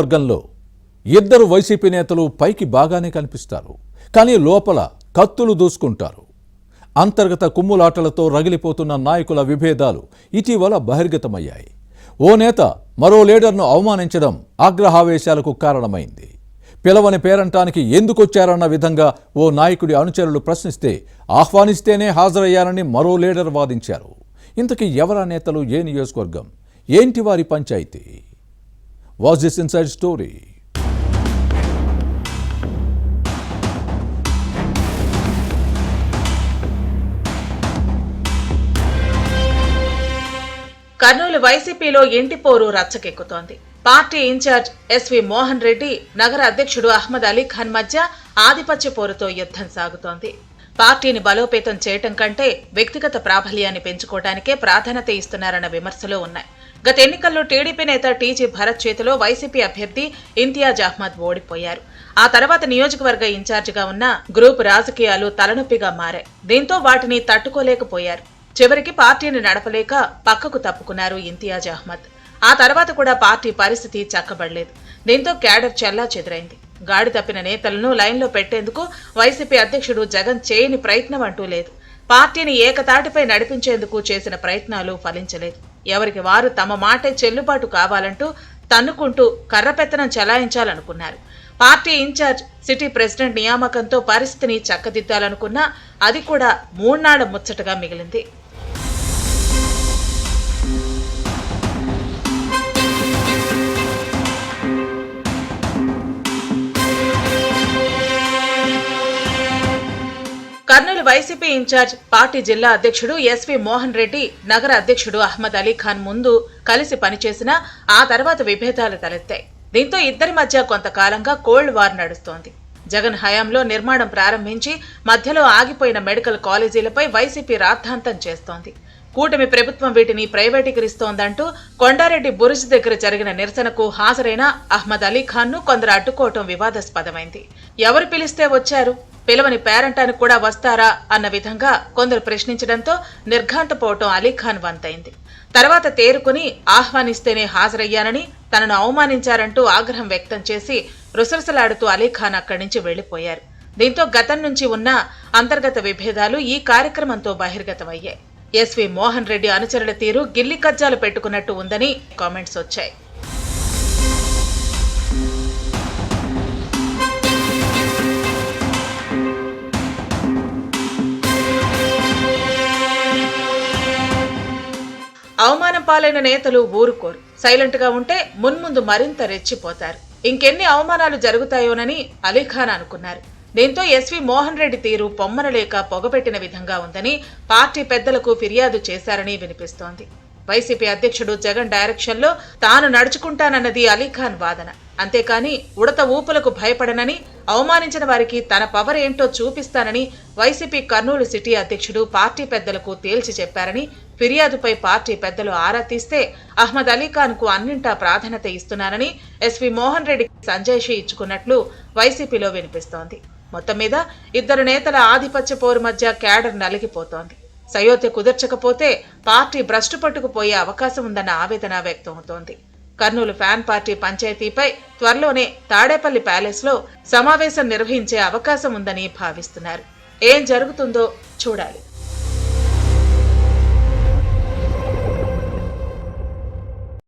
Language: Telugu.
వర్గంలో ఇద్దరు వైసీపీ నేతలు పైకి బాగానే కనిపిస్తారు, కానీ లోపల కత్తులు దూసుకుంటారు. అంతర్గత కుమ్ములాటలతో రగిలిపోతున్న నాయకుల విభేదాలు ఇటీవల బహిర్గతమయ్యాయి. ఓ నేత మరో లీడర్ను అవమానించడం ఆగ్రహావేశాలకు కారణమైంది. పిలవని పేరంటానికి ఎందుకొచ్చారన్న విధంగా ఓ నాయకుడి అనుచరులు ప్రశ్నిస్తే ఆహ్వానిస్తేనే హాజరయ్యారని మరో లీడర్ వాదించారు. ఇంతకీ ఎవరా నేతలు, ఏ నియోజకవర్గం, ఏంటి వారి పంచాయితీ? Watch this inside story. Kurnool వైసీపీలో ఇంటి పోరు రచ్చకెక్కుతోంది. Party in charge S V Mohan Reddy, నగర అధ్యక్షుడు అహ్మద్ అలీ ఖాన్ మధ్య ఆధిపత్య పోరుతో యుద్ధం సాగుతోంది. పార్టీని బలోపేతం చేయటం కంటే వ్యక్తిగత ప్రాబల్యాన్ని పెంచుకోవడానికే ప్రాధాన్యత ఇస్తున్నారన్న విమర్శలు ఉన్నాయి. గత ఎన్నికల్లో టీడీపీ నేత టీజీ భరత్ చేతిలో వైసీపీ అభ్యర్థి ఇంతియాజ్ అహ్మద్ ఓడిపోయారు. ఆ తర్వాత నియోజకవర్గ ఇన్ఛార్జిగా ఉన్న గ్రూప్ రాజకీయాలు తలనొప్పిగా మారాయి. దీంతో వాటిని తట్టుకోలేకపోయారు. చివరికి పార్టీని నడపలేక పక్కకు తప్పుకున్నారు ఇంతియాజ్ అహ్మద్. ఆ తర్వాత కూడా పార్టీ పరిస్థితి చక్కబడలేదు. దీంతో క్యాడర్ చెల్లా చెదురైంది. గాడి తప్పిన నేతలను లైన్లో పెట్టేందుకు వైసీపీ అధ్యక్షుడు జగన్ చేయని ప్రయత్నం అంటూ లేదు. పార్టీని ఏకతాటిపై నడిపించేందుకు చేసిన ప్రయత్నాలు ఫలించలేదు. ఎవరికి వారు తమ మాటే చెల్లుబాటు కావాలంటూ తన్నుకుంటూ కర్రపెత్తనం చెలాయించాలనుకున్నారు. పార్టీ ఇన్ఛార్జ్ సిటీ ప్రెసిడెంట్ నియామకంతో పరిస్థితిని చక్కదిద్దాలనుకున్నా అది కూడా మూడ్నాళ్ల ముచ్చటగా మిగిలింది. కర్నూలు వైసీపీ ఇన్ఛార్జ్ పార్టీ జిల్లా అధ్యక్షుడు ఎస్వి మోహన్ రెడ్డి, నగర అధ్యక్షుడు అహ్మద్ అలీ ఖాన్ ముందు కలిసి పనిచేసినా ఆ తర్వాత విభేదాలు తలెత్తాయి. దీంతో ఇద్దరి మధ్య కొంతకాలంగా కోల్డ్ వార్ నడుస్తోంది. జగన్ హయాంలో నిర్మాణం ప్రారంభించి మధ్యలో ఆగిపోయిన మెడికల్ కాలేజీలపై వైసీపీ రాద్ధాంతం చేస్తోంది. కూటమి ప్రభుత్వం వీటిని ప్రైవేటీకరిస్తోందంటూ కొండారెడ్డి బురుజ్ దగ్గర జరిగిన నిరసనకు హాజరైన అహ్మద్ అలీ ఖాన్ ను కొందరు అడ్డుకోవటం వివాదాస్పదమైంది. ఎవరు పిలిస్తే వచ్చారు, పిలవని పేరంటానికి కూడా వస్తారా అన్న విధంగా కొందరు ప్రశ్నించడంతో నిర్ఘాంతపోవటం అలీఖాన్ వంతైంది. తర్వాత తేరుకుని ఆహ్వానిస్తేనే హాజరయ్యానని, తనను అవమానించారంటూ ఆగ్రహం వ్యక్తం చేసి రుసరుసలాడుతూ అలీఖాన్ అక్కడి నుంచి వెళ్లిపోయారు. దీంతో గతం నుంచి ఉన్న అంతర్గత విభేదాలు ఈ కార్యక్రమంతో బహిర్గతమయ్యాయి. ఎస్వి మోహన్ రెడ్డి అనుచరుల తీరు గిల్లి కజ్జాలు పెట్టుకున్నట్టు ఉందని కామెంట్స్ వచ్చాయి. అవమానం పాలైన నేతలు ఊరుకోరు. సైలెంట్ గా ఉంటే మున్ముందు మరింత రెచ్చిపోతారు. ఇంకెన్ని అవమానాలు జరుగుతాయోనని అలీఖాన్ అనుకున్నారు. దీంతో ఎస్వి మోహన్ రెడ్డి తీరు పొమ్మనలేక పొగపెట్టిన విధంగా ఉందని పార్టీ పెద్దలకు ఫిర్యాదు చేశారని వినిపిస్తోంది. వైసీపీ అధ్యక్షుడు జగన్ డైరెక్షన్ లో తాను నడుచుకుంటానన్నది అలీఖాన్ వాదన. అంతేకాని ఉడత ఊపులకు భయపడనని, అవమానించిన వారికి తన పవర్ ఏంటో చూపిస్తానని వైసీపీ కర్నూలు సిటీ అధ్యక్షుడు పార్టీ పెద్దలకు తేల్చి చెప్పారని ఫిర్యాదుపై పార్టీ పెద్దలు ఆరా తీస్తే అహ్మద్ అలీఖాన్ కు అన్నింటా ప్రాధాన్యత ఇస్తున్నానని ఎస్వి మోహన్ రెడ్డికి సంజాయిషీ ఇచ్చుకున్నట్లు వైసీపీలో వినిపిస్తోంది. మొత్తం మీద ఇద్దరు నేతల ఆధిపత్య పోరు మధ్య క్యాడర్ నలిగిపోతోంది. సయోధ్య కుదర్చకపోతే పార్టీ భ్రష్టు పట్టుకుపోయే అవకాశం ఉందన్న ఆవేదన వ్యక్తమవుతోంది. కర్నూలు ఫ్యాన్ పార్టీ పంచాయతీపై త్వరలోనే తాడేపల్లి ప్యాలెస్ లో సమావేశం నిర్వహించే అవకాశం ఉందని భావిస్తున్నారు. ఏం జరుగుతుందో చూడాలి.